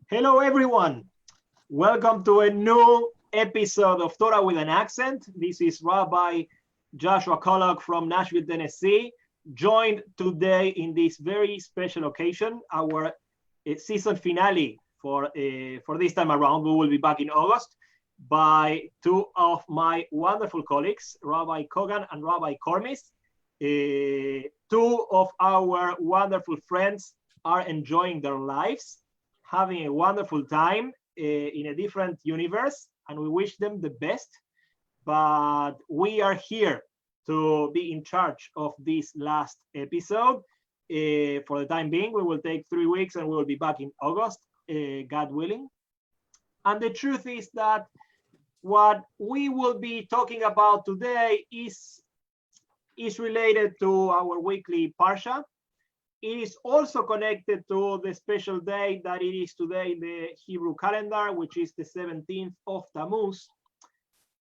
Hello, everyone. Welcome to a new episode of Torah with an Accent. This is Rabbi Joshua Kolok from Nashville, Tennessee, joined today in this very special occasion, our season finale for this time around. We will be back in August by two of my wonderful colleagues, Rabbi Kogan and Rabbi Kormis. Two of our wonderful friends are enjoying their lives, having a wonderful time in a different universe, and we wish them the best. But we are here to be in charge of this last episode. For the time being, we will take 3 weeks and we will be back in August, God willing. And the truth is that what we will be talking about today is related to our weekly Parsha. It is also connected to the special day that it is today in the Hebrew calendar, which is the 17th of Tammuz.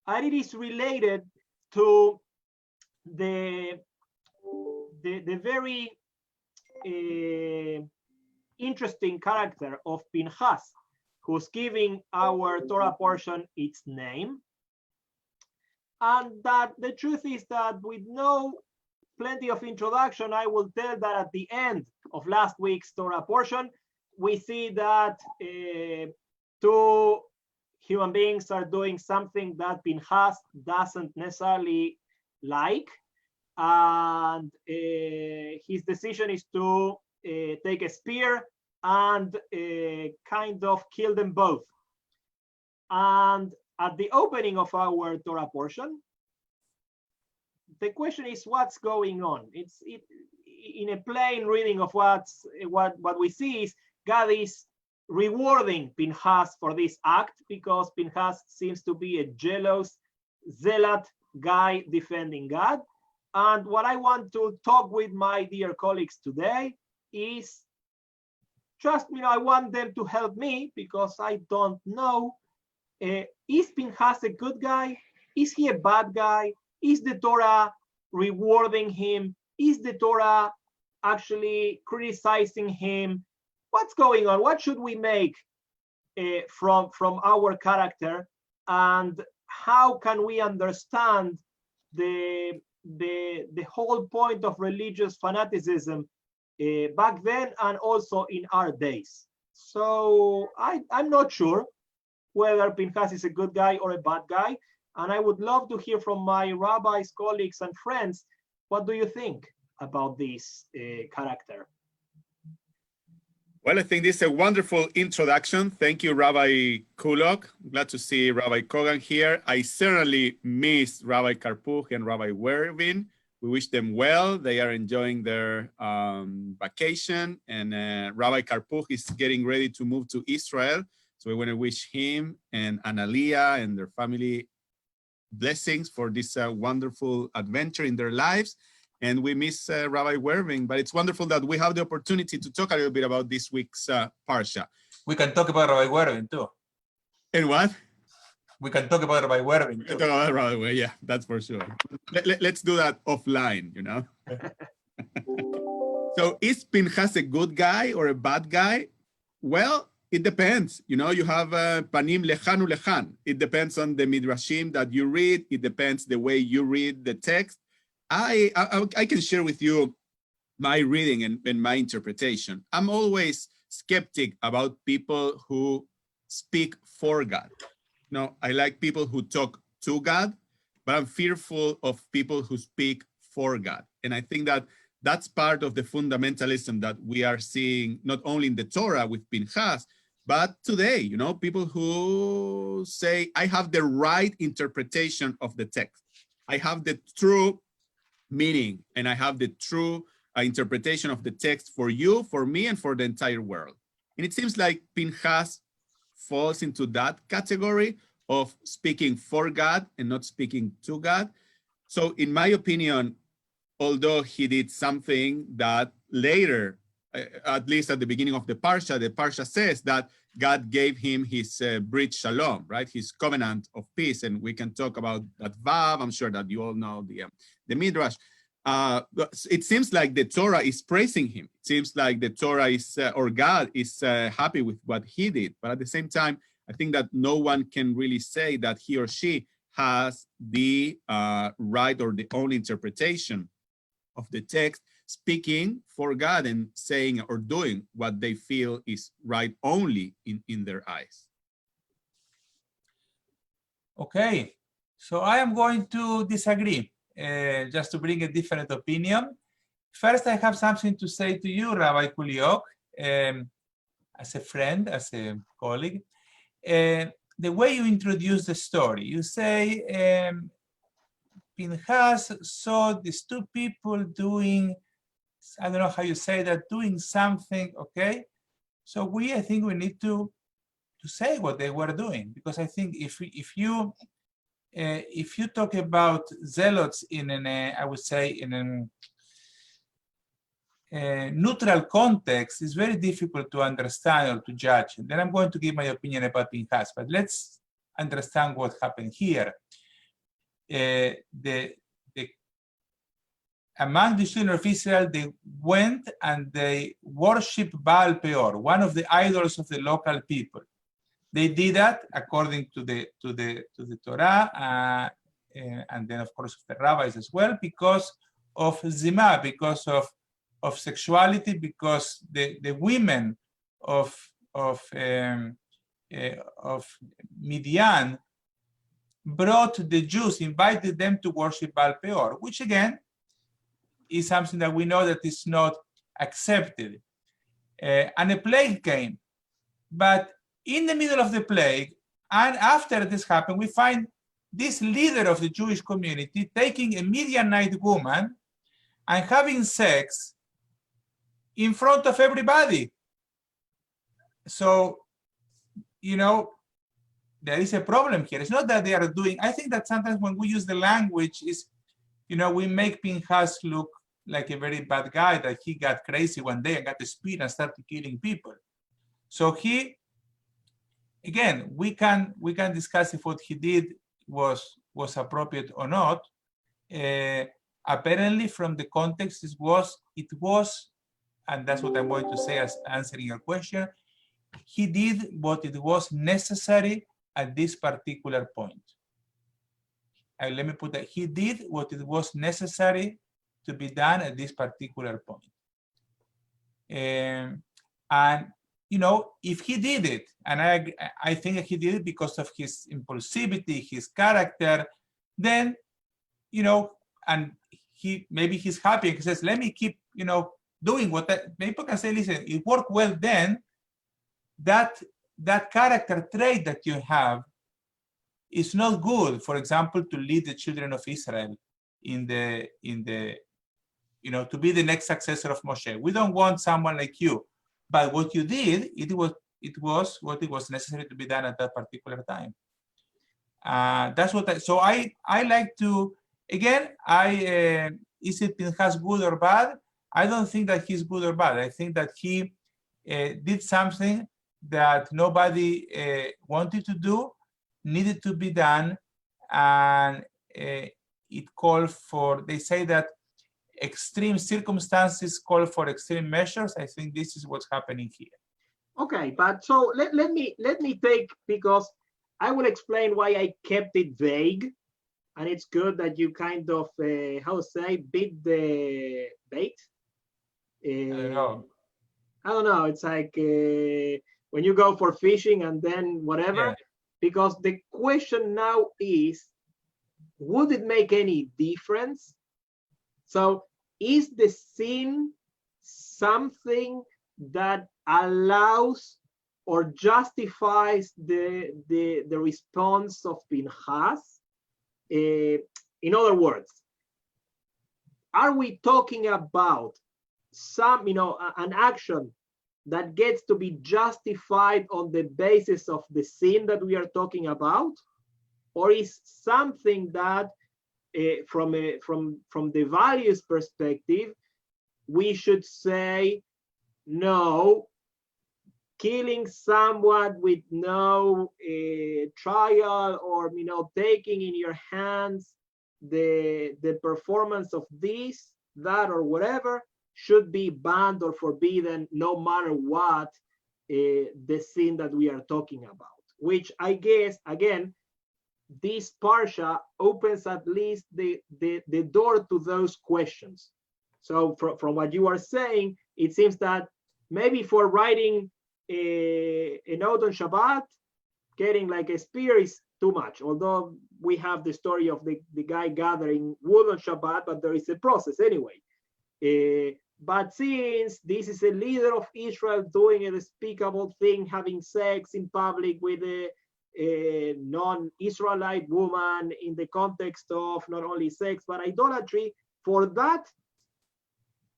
And it is related to the very interesting character of Pinchas, who's giving our Torah portion its name. And that the truth is that with plenty of introduction, I will tell that at the end of last week's Torah portion, we see that two human beings are doing something that Pinchas doesn't necessarily like. And his decision is to take a spear and kind of kill them both. And at the opening of our Torah portion, the question is what's going on. In a plain reading of what we see is God is rewarding Pinchas for this act because Pinchas seems to be a jealous, zealot guy defending God. And what I want to talk with my dear colleagues today is just, I want them to help me because I don't know. Is Pinchas a good guy? Is he a bad guy? Is the Torah rewarding him? Is the Torah actually criticizing him? What's going on? What should we make from our character? And how can we understand the whole point of religious fanaticism back then and also in our days? So I'm not sure whether Pinchas is a good guy or a bad guy. And I would love to hear from my rabbis, colleagues, and friends. What do you think about this character? Well, I think this is a wonderful introduction. Thank you, Rabbi Kulok. Glad to see Rabbi Kogan here. I certainly miss Rabbi Karpuch and Rabbi Wervin. We wish them well. They are enjoying their vacation. And Rabbi Karpuch is getting ready to move to Israel. So we want to wish him and Analia and their family blessings for this wonderful adventure in their lives. And we miss Rabbi Werving, but it's wonderful that we have the opportunity to talk a little bit about this week's Parsha. We can talk about Rabbi Werving too. And what? We can talk about Rabbi Werving too. Talk about Rabbi Werving, yeah, that's for sure. Let's do that offline, So is Pinchas a good guy or a bad guy? Well, it depends. You have panim lechan ulechan. It depends on the midrashim that you read. It depends the way you read the text. I can share with you my reading and my interpretation. I'm always skeptic about people who speak for God. I like people who talk to God, but I'm fearful of people who speak for God. And I think that that's part of the fundamentalism that we are seeing not only in the Torah with Pinchas, but today, people who say, I have the right interpretation of the text. I have the true meaning, and I have the true interpretation of the text for you, for me, and for the entire world. And it seems like Pinchas falls into that category of speaking for God and not speaking to God. So in my opinion, although he did something that later, at least at the beginning of the Parsha says that God gave him his Brit Shalom, right? His covenant of peace. And we can talk about that Vav. I'm sure that you all know the Midrash. it seems like the Torah is praising him. It seems like the Torah is, or God is happy with what he did. But at the same time, I think that no one can really say that he or she has the right or the only interpretation of the text, speaking for God and saying or doing what they feel is right only in their eyes. Okay, so I am going to disagree, just to bring a different opinion. First, I have something to say to you, Rabbi Kuliok, as a friend, as a colleague. The way you introduce the story, you say, Pinchas saw these two people doing, I don't know how you say that, doing something, okay? So I think we need to say what they were doing, because I think if you talk about zealots in an, I would say in a neutral context, it's very difficult to understand or to judge. And then I'm going to give my opinion about Pinchas, but let's understand what happened here. Among the children of Israel, they went and they worshiped Baal Peor, one of the idols of the local people. They did that according to the Torah, and then of course the rabbis as well, because of zina, because of sexuality, because the women of Midian brought the Jews, invited them to worship Baal Peor, which again is something that we know that is not accepted. And a plague came. But in the middle of the plague, and after this happened, we find this leader of the Jewish community taking a Midianite woman and having sex in front of everybody. So, you know, there is a problem here. It's not that they are doing, I think that sometimes when we use the language is, you know, we make Pinchas look like a very bad guy, that he got crazy one day and got the speed and started killing people. So he, again, we can discuss if what he did was appropriate or not. Apparently from the context, it was, and that's what I'm going to say as answering your question, he did what it was necessary at this particular point. And let me put that, he did what it was necessary to be done at this particular point. And, you know, if he did it, and I think he did it because of his impulsivity, his character, then, you know, and maybe he's happy, he says, let me keep, you know, doing what that, people can say, listen, it worked well then, that character trait that you have is not good, for example, to lead the children of Israel in the, you know, to be the next successor of Moshe. We don't want someone like you. But what you did, it was what it was necessary to be done at that particular time. That's what so I like to, again, is it Pinchas good or bad? I don't think that he's good or bad. I think that he did something that nobody wanted to do, needed to be done, and it called for, they say that extreme circumstances call for extreme measures. I think this is what's happening here. Okay, but so let me take, because I will explain why I kept it vague, and it's good that you kind of how to say, beat the bait. I don't know. It's like when you go for fishing and then whatever, yeah. Because the question now is, would it make any difference? So is the sin something that allows or justifies the response of Pinchas? In other words, are we talking about some, you know, an action that gets to be justified on the basis of the sin that we are talking about, or is something that from the values perspective, we should say, no, killing someone with no trial, or, you know, taking in your hands the performance of this that, or should be banned or forbidden no matter what the sin that we are talking about. Which I guess, again, this parsha opens at least the door to those questions. So from what you are saying, it seems that maybe for writing a note on Shabbat, getting like a spear is too much. Although we have the story of the guy gathering wood on Shabbat, but there is a process anyway. But since this is a leader of Israel doing a despicable thing, having sex in public with a non-Israelite woman in the context of not only sex, but idolatry, for that,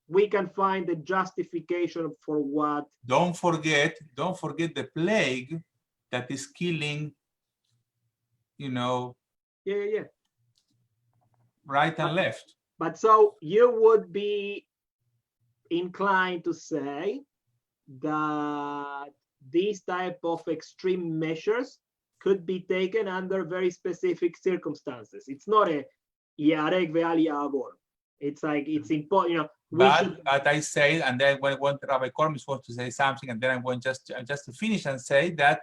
we can find the justification for what. Don't forget the plague that is killing, Yeah. right and left. But so you would be inclined to say that these type of extreme measures could be taken under very specific circumstances. It's not a yarek ve'al ya'avor. It's like, it's important, But I say, and then when Rabbi Kormis wants to say something, and then I'm going just to finish and say that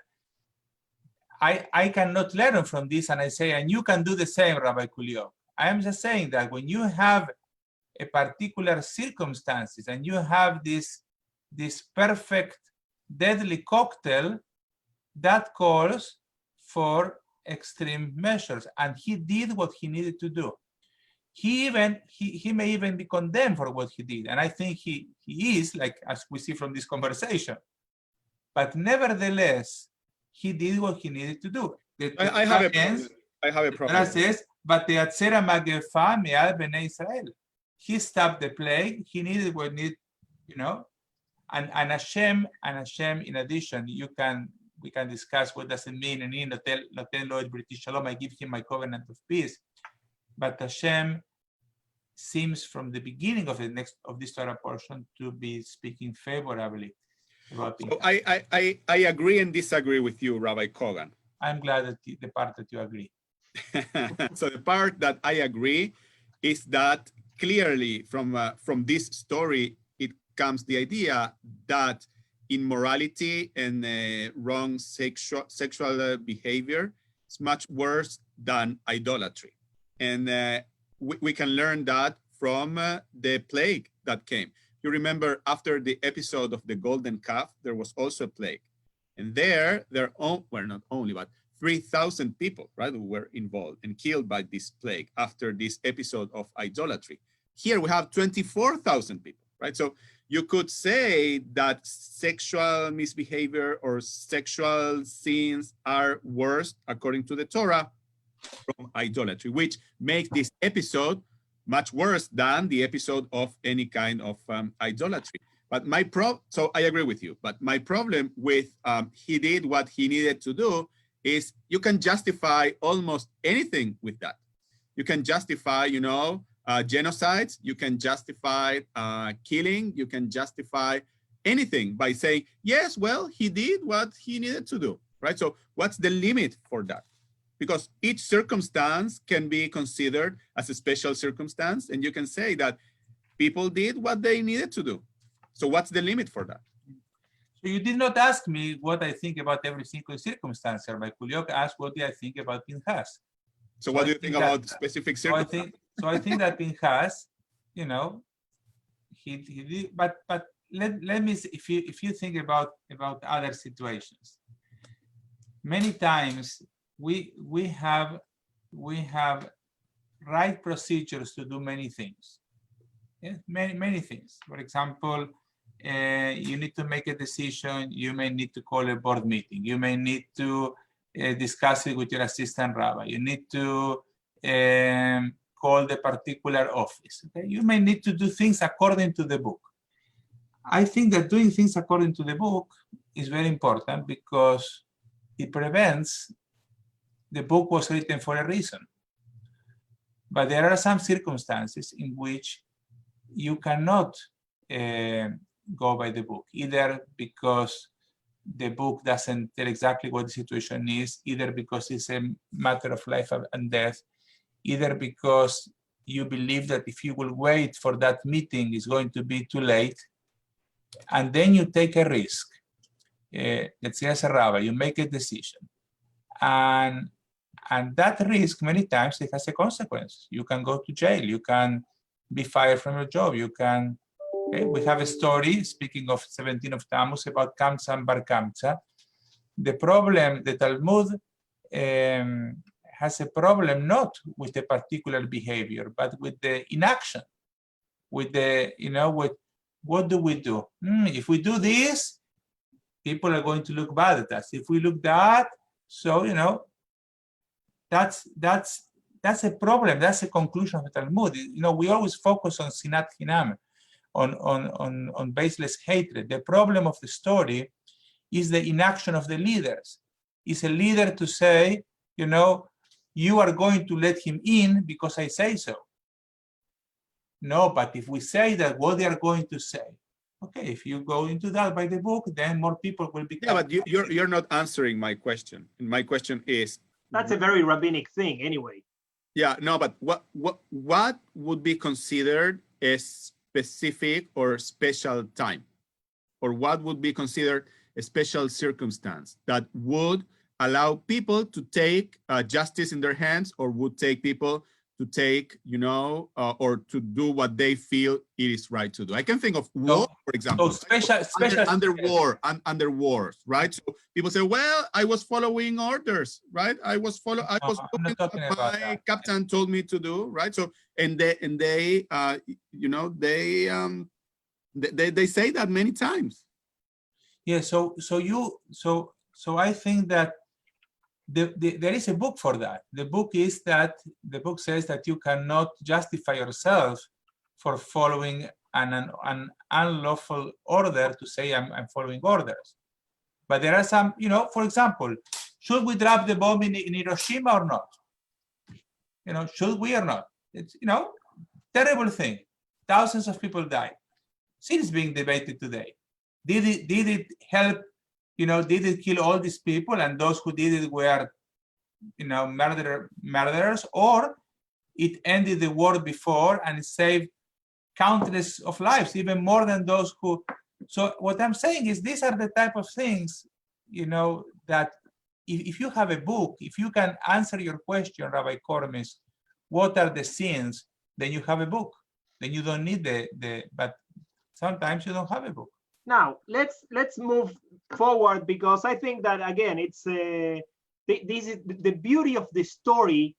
I cannot learn from this, and I say, and you can do the same, Rabbi Kulio. I am just saying that when you have a particular circumstances and you have this perfect deadly cocktail, that calls for extreme measures, and he did what he needed to do. He may even be condemned for what he did, and I think he is, like as we see from this conversation. But nevertheless, he did what he needed to do. I have a problem. Torah says, "V'teyatzera magefa me'al bnei Israel." He stopped the plague. He needed what needed, and Hashem. In addition, we can discuss what does it mean. And in Noten lo et briti shalom, I give him my covenant of peace. But Hashem seems from the beginning of this Torah portion to be speaking favorably about So I agree and disagree with you, Rabbi Kogan. I'm glad that the part that you agree. So the part that I agree is that clearly from this story, it comes the idea that immorality and wrong sexual behavior is much worse than idolatry. And we can learn that from the plague that came. You remember after the episode of the golden calf, there was also a plague. And there were not only, but 3,000 people, right, who were involved and killed by this plague after this episode of idolatry. Here we have 24,000 people, right? So you could say that sexual misbehavior or sexual sins are worse, according to the Torah, from idolatry, which makes this episode much worse than the episode of any kind of idolatry. But so I agree with you, but my problem with he did what he needed to do is you can justify almost anything with that. You can justify, genocides, you can justify killing, you can justify anything by saying, yes, well, he did what he needed to do, right? So what's the limit for that? Because each circumstance can be considered as a special circumstance, and you can say that people did what they needed to do. So what's the limit for that? So you did not ask me what I think about every single circumstance. Rabbi Kuliok asked what do I think about Pinchas. So what do you think about specific circumstances? So I think that Pinchas, he did, but let me see, if you think about other situations, many times we have right procedures to do many things. Yeah, many things. For example, you need to make a decision. You may need to call a board meeting. You may need to discuss it with your assistant rabbi. You need to call the particular office. Okay? You may need to do things according to the book. I think that doing things according to the book is very important because it prevents the book was written for a reason. But there are some circumstances in which you cannot go by the book, either because the book doesn't tell exactly what the situation is, either because it's a matter of life and death, either because you believe that if you will wait for that meeting, it's going to be too late, and then you take a risk. Let's say as a rabbi, you make a decision, and that risk many times it has a consequence. You can go to jail, you can be fired from your job, you can. Okay? We have a story, speaking of 17 of Tammuz, about Kamsa and Bar Kamsa. The problem, the Talmud has a problem not with a particular behavior, but with the inaction, with the, with what do we do? If we do this, people are going to look bad at us. If we look that, so, that's a problem. That's a conclusion of the Talmud. We always focus on sinat hinam, on baseless hatred. The problem of the story is the inaction of the leaders. Is a leader to say, you are going to let him in because I say so. No, but if we say that what they are going to say, okay, if you go into that by the book, then more people will be. Yeah, but you're not answering my question. My question is. That's a very rabbinic thing, anyway. Yeah, no, but what would be considered a specific or special time, or what would be considered a special circumstance that would allow people to take justice in their hands, or would take people to take, or to do what they feel it is right to do. I can think of war, for example. Under wars, right? So people say, well, I was following orders, right? I was doing what my captain told me to do, right? So, and they say that many times. Yeah. So I think that there is a book for that. The book says that you cannot justify yourself for following an unlawful order to say I'm following orders. But there are some, for example, should we drop the bomb in Hiroshima or not? Should we or not? It's, terrible thing. Thousands of people died. Still is being debated today. Did it help? Did it kill all these people, and those who did it were, murderers, or it ended the war before and it saved countless of lives, even more than those who. So what I'm saying is these are the type of things, that if you have a book, if you can answer your question, Rabbi Kormis, what are the sins, then you have a book. Then you don't need but sometimes you don't have a book. Now let's move forward, because I think that again it's this is the beauty of the story,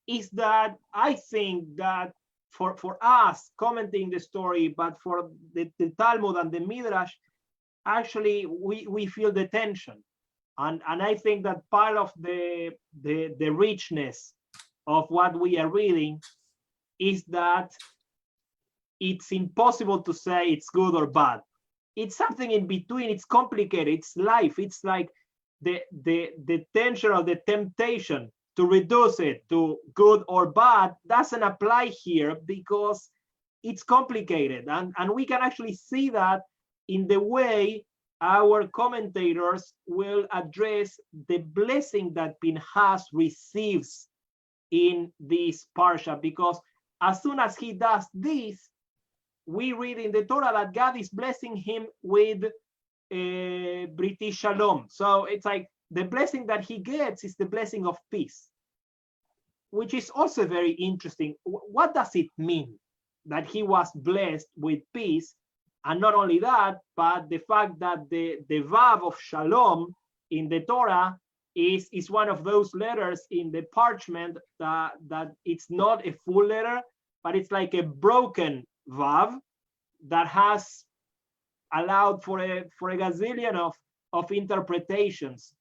is that I think that for us commenting the story, but for the Talmud and the Midrash, actually we feel the tension, and I think that part of the richness of what we are reading is that it's impossible to say it's good or bad. It's something in between. It's complicated. It's life. It's like the tension or the temptation to reduce it to good or bad doesn't apply here, because it's complicated. And we can actually see that in the way our commentators will address the blessing that Pinchas receives in this parsha, because as soon as he does this, we read in the Torah that God is blessing him with Briti Shalom. So it's like the blessing that he gets is the blessing of peace, which is also very interesting. What does it mean that he was blessed with peace? And not only that, but the fact that the Vav of Shalom in the Torah is one of those letters in the parchment that it's not a full letter, but it's like a broken Vav that has allowed for a gazillion of interpretations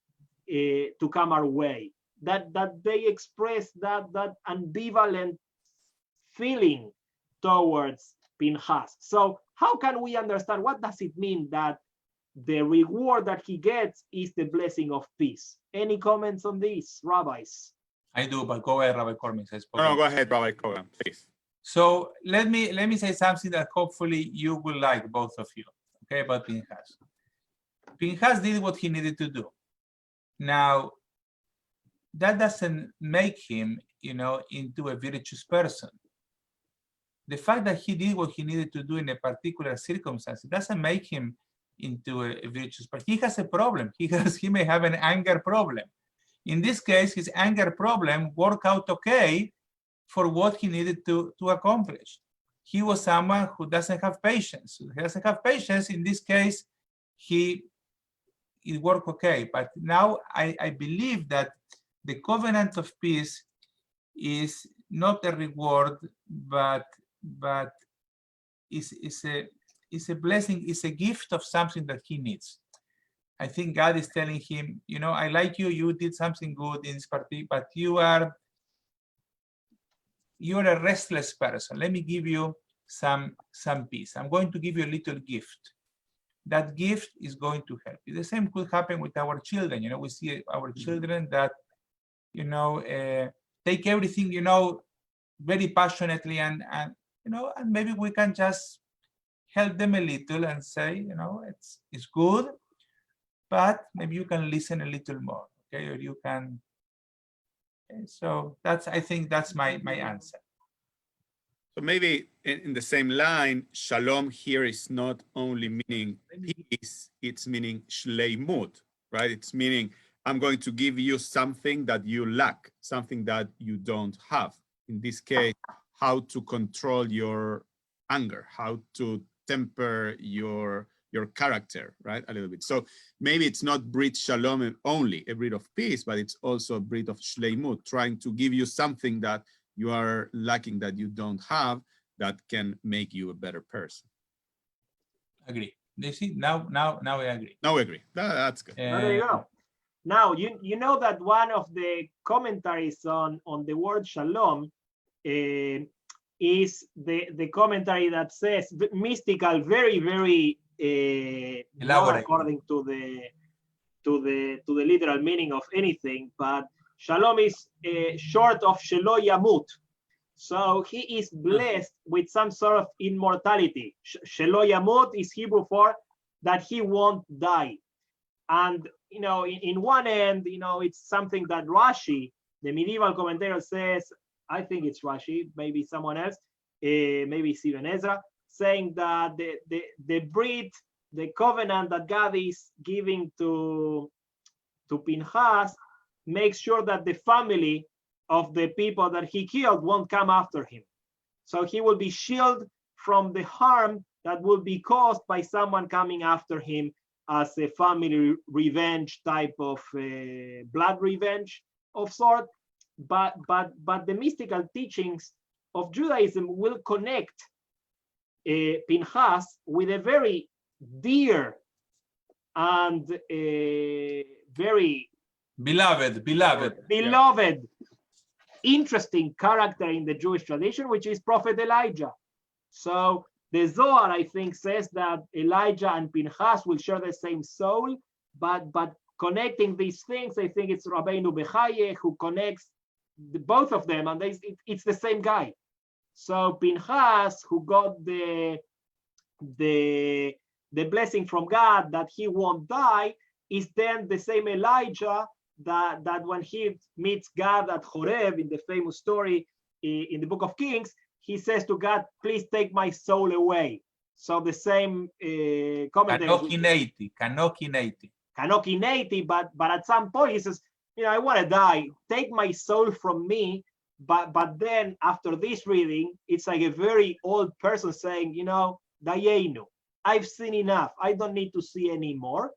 to come our way, that they express that ambivalent feeling towards Pinchas. So how can we understand, what does it mean that the reward that he gets is the blessing of peace? Any comments on this, rabbis? I do, but go ahead, Rabbi Kormis. No, go ahead, Rabbi Kormis, please. So let me say something that hopefully you will like, both of you, okay, about Pinchas. Pinchas did what he needed to do. Now, that doesn't make him, into a virtuous person. the fact that he did what he needed to do in a particular circumstance, it doesn't make him into a virtuous person. He has a problem. He may have an anger problem. In this case, his anger problem worked out okay for what he needed to accomplish. He was someone who doesn't have patience. He doesn't have patience. In this case, it worked okay. But now I believe that the covenant of peace is not a reward, but is a blessing, is a gift of something that he needs. I think God is telling him, you know, I like you, you did something good in this party, but you are a restless person. Let me give you some peace. I'm going to give you a little gift. That gift is going to help you. The same could happen with our children. You know, we see our children that, you know, take everything, you know, very passionately, and you know, and maybe we can just help them a little and say, you know, it's good, but maybe you can listen a little more, okay? Or you can. Okay, so I think that's my answer. So maybe in the same line, shalom here is not only meaning peace, it's meaning shleimut, right? It's meaning I'm going to give you something that you lack, something that you don't have. In this case, how to control your anger, how to temper your character, right? A little bit. So maybe it's not brit shalom only, a brit of peace, but it's also a brit of shleimut, trying to give you something that you are lacking, that you don't have, that can make you a better person. Agree. You see, now I agree. Now we agree. That's good. There you go. Now, you know that one of the commentaries on the word shalom is the commentary that says mystical, very, very not according to the literal meaning of anything, but shalom is short of shelo yamut. So he is blessed with some sort of immortality. Shelo yamut is Hebrew for that he won't die. And, you know, in one end, you know, it's something that Rashi, the medieval commentator, says, I think it's Rashi, maybe someone else, maybe it's even Ezra, saying that the brit, the covenant that God is giving to Pinchas makes sure that the family of the people that he killed won't come after him. So he will be shielded from the harm that will be caused by someone coming after him as a family revenge type of blood revenge of sort. But the mystical teachings of Judaism will connect Pinchas with a very dear and very beloved, interesting character in the Jewish tradition, which is Prophet Elijah. So the Zohar, I think, says that Elijah and Pinchas will share the same soul, but connecting these things, I think it's Rabbeinu Bechaye who connects both of them, and it's the same guy. So Pinchas, who got the blessing from God that he won't die, is then the same Elijah that when he meets God at Horeb in the famous story in the Book of Kings, he says to God, please take my soul away. So the same commentary. Kanokineti, but at some point he says, you know, I want to die, take my soul from me. But then after this reading, it's like a very old person saying, you know, Dayenu, I've seen enough. I don't need to see anymore.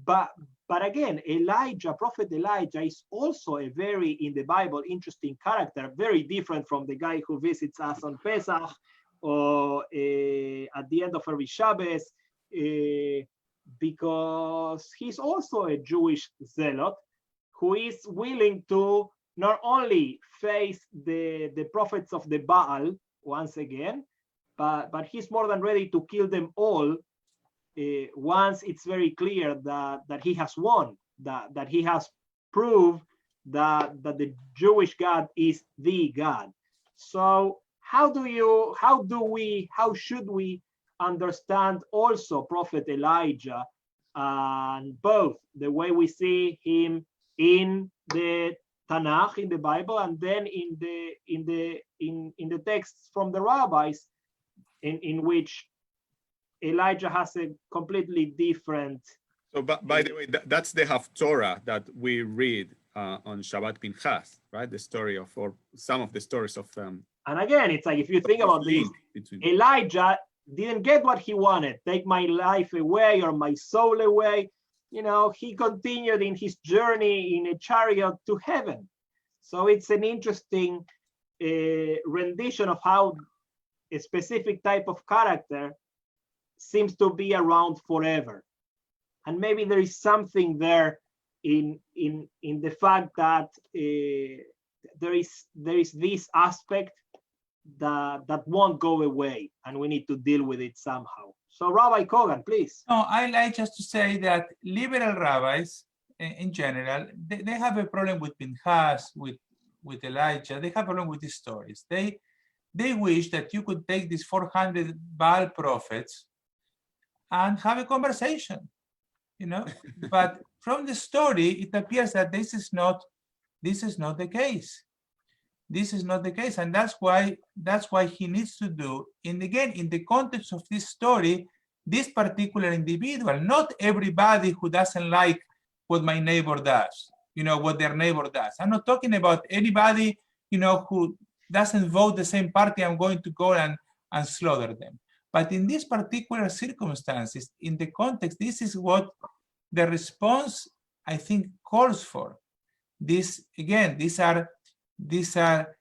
But again, Prophet Elijah is also a very, in the Bible, interesting character, very different from the guy who visits us on Pesach or at the end of every Shabbos, because he's also a Jewish zealot who is willing to not only face the prophets of the Baal once again, but he's more than ready to kill them all once it's very clear that he has won, that he has proved that the Jewish God is the God. So how should we understand also Prophet Elijah, and both the way we see him in the Tanakh, in the Bible, and then in the texts from the rabbis, in which Elijah has a completely different. So, by the way, that's the Haftorah that we read on Shabbat Pinchas, right? The story of, or some of the stories of. And again, it's like, if you think about this, Elijah didn't get what he wanted. Take my life away or my soul away. You know, he continued in his journey in a chariot to heaven. So it's an interesting rendition of how a specific type of character seems to be around forever. And maybe there is something there in the fact that there is this aspect that won't go away, and we need to deal with it somehow. So Rabbi Kogan, please. No, I like just to say that liberal rabbis in general, they have a problem with Pinchas, with Elijah. They have a problem with these stories. They wish that you could take these 400 Baal prophets and have a conversation, you know. But from the story, it appears that this is not the case. This is not the case, and that's why he needs to do, and again, in the context of this story, this particular individual, not everybody who doesn't like what my neighbor does, you know, what their neighbor does. I'm not talking about anybody, you know, who doesn't vote the same party. I'm going to go and slaughter them. But in these particular circumstances, in the context, this is what the response, I think, calls for. This, again, these are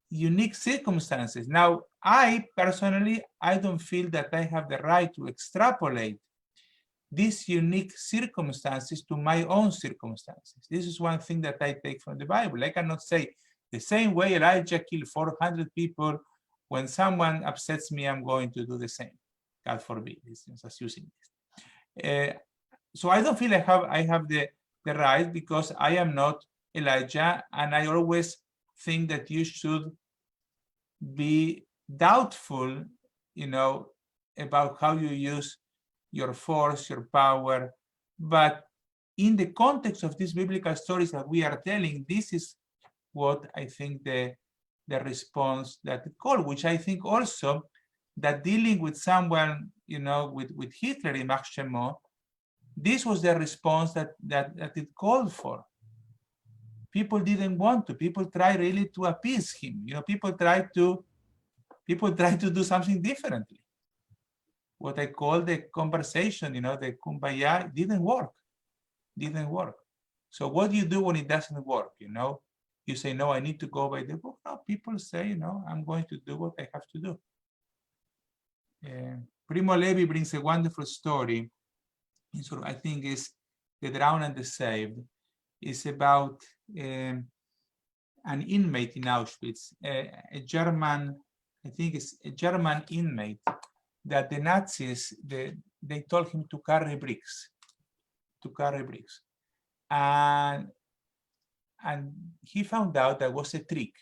unique circumstances. Now, I personally, I don't feel that I have the right to extrapolate these unique circumstances to my own circumstances. This is one thing that I take from the Bible. I cannot say the same way Elijah killed 400 people. When someone upsets me, I'm going to do the same. God forbid. This is just using this. So I don't feel I have the right, because I am not Elijah, and I always think that you should be doubtful, you know, about how you use your force, your power. But in the context of these biblical stories that we are telling, this is what I think the response that it called, which I think also that dealing with someone, you know, with Hitler in יימח שמו, this was the response that it called for. People didn't want to. People tried really to appease him. You know, people tried to do something differently. What I call the conversation, you know, the kumbaya, didn't work. So what do you do when it doesn't work? You know, you say, no, I need to go by the book. No, people say, you know, I'm going to do what I have to do. Primo Levi brings a wonderful story. I think is The Drowned and the Saved. Is about an inmate in Auschwitz, a German, I think it's a German inmate, that the Nazis, they told him to carry bricks, and he found out that was a trick,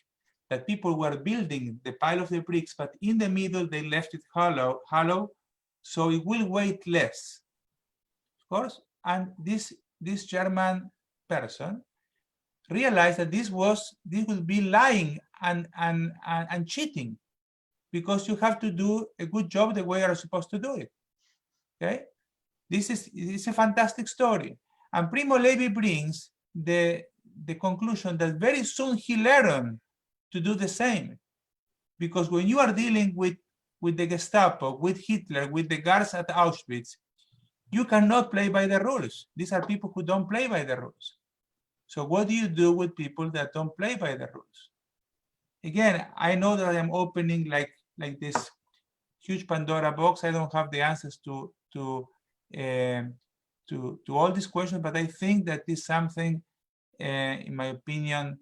that people were building the pile of the bricks, but in the middle they left it hollow, so it will weigh less, of course. And this German person realized that this would be lying and cheating, because you have to do a good job the way you're supposed to do it. Okay, this is a fantastic story, and Primo Levi brings the conclusion that very soon he learned to do the same, because when you are dealing with the Gestapo, with Hitler, with the guards at Auschwitz, you cannot play by the rules. These are people who don't play by the rules. So what do you do with people that don't play by the rules? Again, I know that I'm opening like this huge Pandora box. I don't have the answers to all these questions, but I think that is something, in my opinion,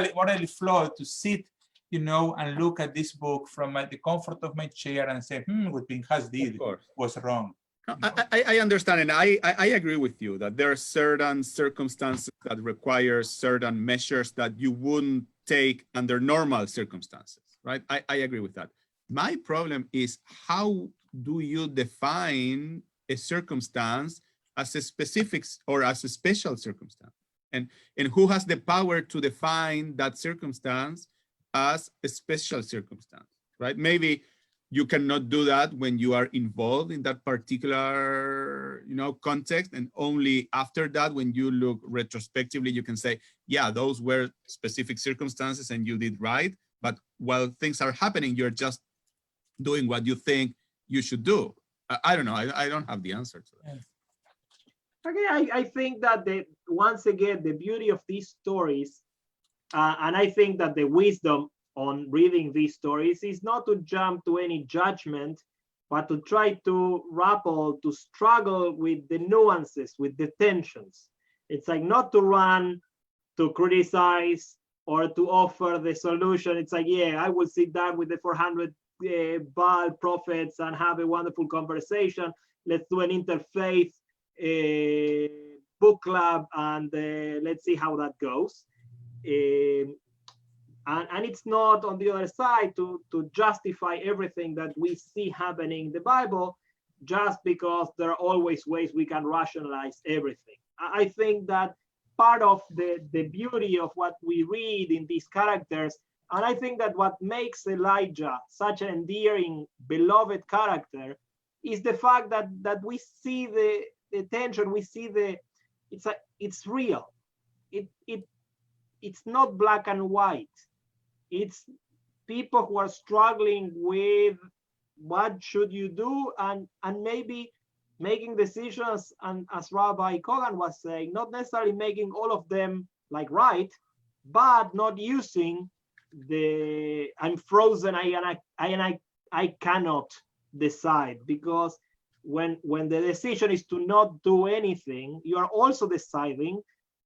morally flawed to sit, you know, and look at this book from the comfort of my chair and say, what Pinchas did was wrong. I understand, and I agree with you that there are certain circumstances that require certain measures that you wouldn't take under normal circumstances, right? I agree with that. My problem is, how do you define a circumstance as a specific or as a special circumstance. And who has the power to define that circumstance as a special circumstance, right? Maybe you cannot do that when you are involved in that particular, context, and only after that, when you look retrospectively, you can say, yeah, those were specific circumstances and you did right. But while things are happening, you're just doing what you think you should do. I don't know. I don't have the answer to that. Okay, I think that once again, the beauty of these stories, and I think that the wisdom on reading these stories is not to jump to any judgment, but to try to to struggle with the nuances, with the tensions. It's like not to run, to criticize, or to offer the solution. It's like, yeah, I will sit down with the 400 Baal prophets and have a wonderful conversation. Let's do an interfaith book club, and let's see how that goes. And it's not on the other side to justify everything that we see happening in the Bible just because there are always ways we can rationalize everything. I think that part of the beauty of what we read in these characters, and I think that what makes Elijah such an endearing, beloved character is the fact that we see the tension, we see it's real. It's not black and white. It's people who are struggling with what should you do, and maybe making decisions, and as Rabbi Kogan was saying, not necessarily making all of them like right, but not using I'm frozen, I cannot decide, because when the decision is to not do anything, you are also deciding.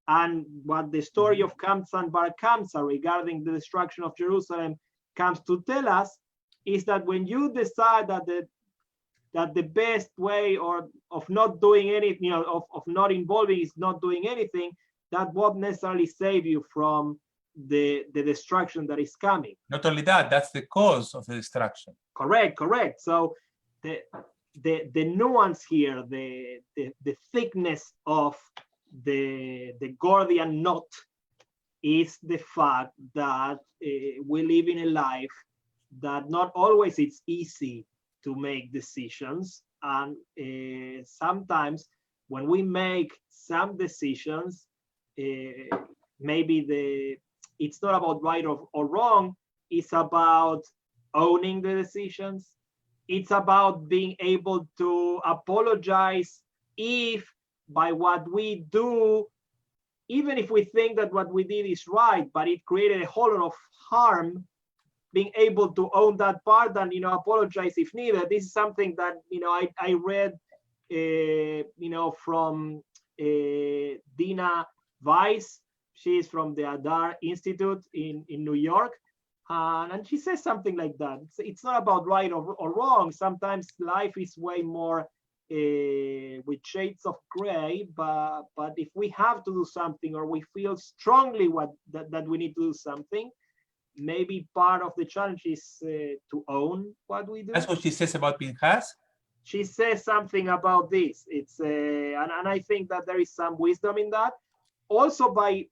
And what the story of Kamsa and Bar Kamsa regarding the destruction of Jerusalem comes to tell us is that when you decide that the best way of not doing anything, of not involving is not doing anything, that won't necessarily save you from the destruction that is coming. Not only that, that's the cause of the destruction. Correct. So the nuance here, the thickness of the Gordian knot is the fact that we live in a life that not always it's easy to make decisions, and sometimes when we make some decisions, maybe it's not about right or wrong, it's about owning the decisions. It's about being able to apologize if by what we do, even if we think that what we did is right, but it created a whole lot of harm, being able to own that part and apologize if needed. This is something that I read from Dina Weiss. She's from the Adar Institute in New York, and she says something like that. It's not about right or wrong. Sometimes life is way more with shades of gray, but if we have to do something, or we feel strongly that we need to do something, maybe part of the challenge is to own what we do. That's what she says about Pinchas. She says something about this. It's and I think that there is some wisdom in that. Also, by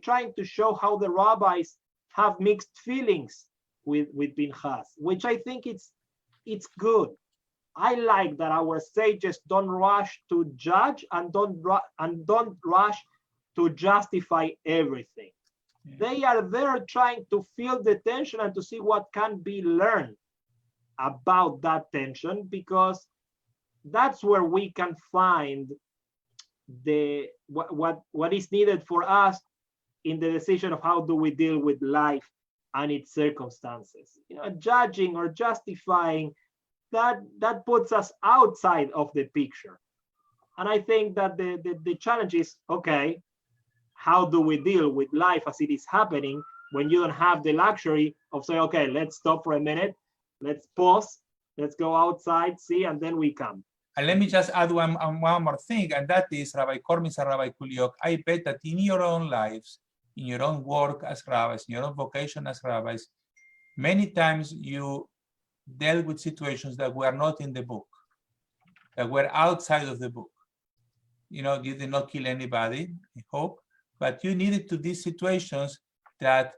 trying to show how the rabbis have mixed feelings with Pinchas, which I think it's good. I like that our sages don't rush to judge and don't rush to justify everything. Yeah. They are there trying to feel the tension and to see what can be learned about that tension, because that's where we can find what is needed for us in the decision of how do we deal with life and its circumstances. Judging or justifying, that puts us outside of the picture. And I think that the challenge is, okay, how do we deal with life as it is happening when you don't have the luxury of saying, okay, let's stop for a minute, let's pause, let's go outside, see, and then we come. And let me just add one more thing, and that is, Rabbi Kormis and Rabbi Kuliok, I bet that in your own lives, in your own work as rabbis, in your own vocation as rabbis, many times you dealt with situations that were not in the book, that were outside of the book. you did not kill anybody, I hope, but you needed to these situations that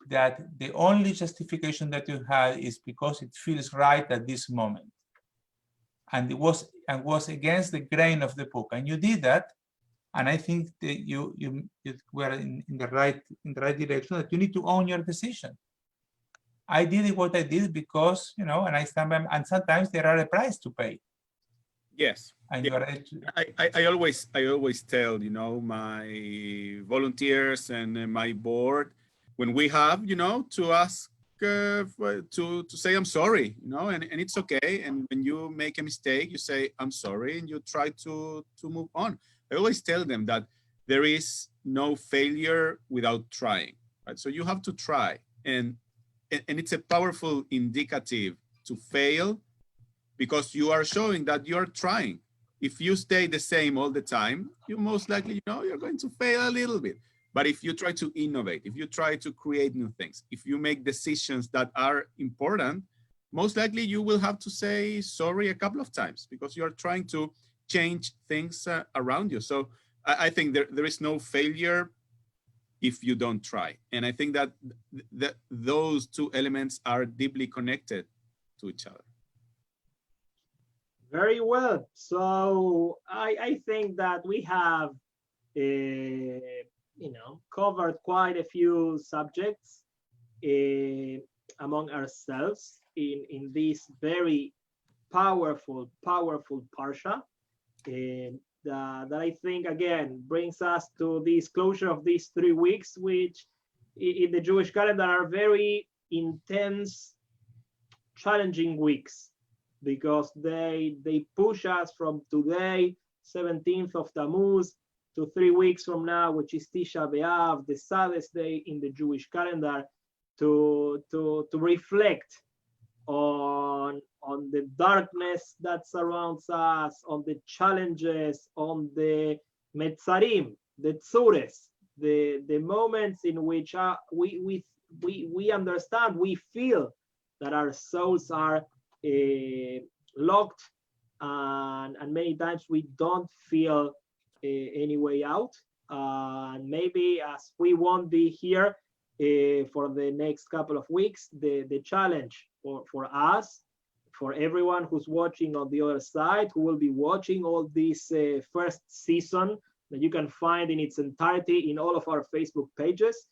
the only justification that you had is because it feels right at this moment. And it was against the grain of the book. And you did that. And I think that you were in the right direction, that you need to own your decision. I did what I did because, and I stand by, and sometimes there are a price to pay. Yes. And Yeah. I always tell, my volunteers and my board, when we have, to ask to say I'm sorry, and it's okay. And when you make a mistake, you say I'm sorry, and you try to move on. I always tell them that there is no failure without trying, right? So you have to try, and it's a powerful indicative to fail, because you are showing that you're trying. If you stay the same all the time, you most likely, you're going to fail a little bit. But if you try to innovate, if you try to create new things, if you make decisions that are important, most likely you will have to say sorry a couple of times, because you are trying to change things around you. So I think there is no failure if you don't try. And I think that those two elements are deeply connected to each other. Very well. So I think that we have, covered quite a few subjects among ourselves in this very powerful parsha. That I think, again, brings us to this closure of these 3 weeks, which in the Jewish calendar are very intense, challenging weeks, because they push us from today, 17th of Tammuz, to 3 weeks from now, which is Tisha B'Av, the saddest day in the Jewish calendar, to reflect on the darkness that surrounds us, on the challenges, on the metzarim, the tzures, the moments in which we understand, we feel that our souls are locked, and many times we don't feel any way out. And maybe, as we won't be here for the next couple of weeks, the challenge for us, for everyone who's watching on the other side, who will be watching all this first season that you can find in its entirety in all of our Facebook pages.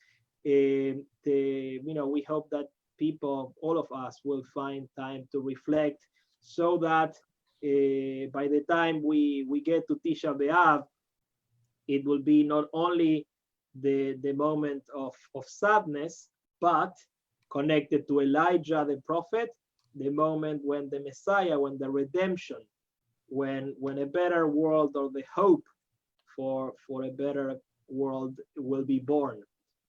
We hope that people, all of us, will find time to reflect, so that by the time we get to Tisha B'Av, it will be not only the moment of sadness, but connected to Elijah the prophet, the moment when the Messiah, when the redemption, when a better world, or the hope for a better world, will be born.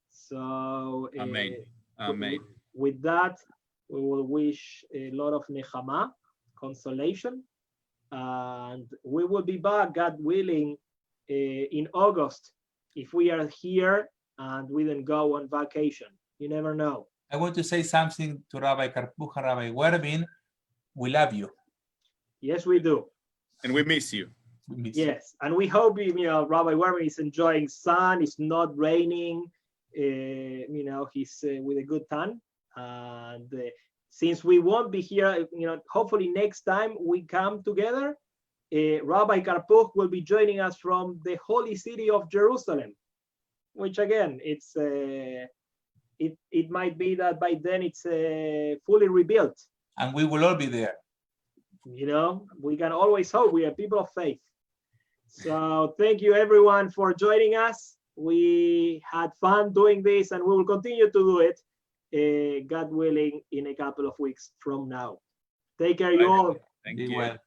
So Amen. Amen. With that, we will wish a lot of nechama, consolation, and we will be back, God willing, in August, if we are here and we didn't go on vacation. You never know. I want to say something to Rabbi Karpuch and Rabbi Werbin. We love you. Yes, we do. And we miss you. Yes, and we hope Rabbi Werbin is enjoying sun. It's not raining. He's with a good tan. And since we won't be here, hopefully next time we come together, Rabbi Karpuch will be joining us from the holy city of Jerusalem, which again, it's it might be that by then it's fully rebuilt. And we will all be there. We can always hope. We are people of faith. So thank you everyone for joining us. We had fun doing this, and we will continue to do it, God willing, in a couple of weeks from now. Take care, you all. Thank you. Well.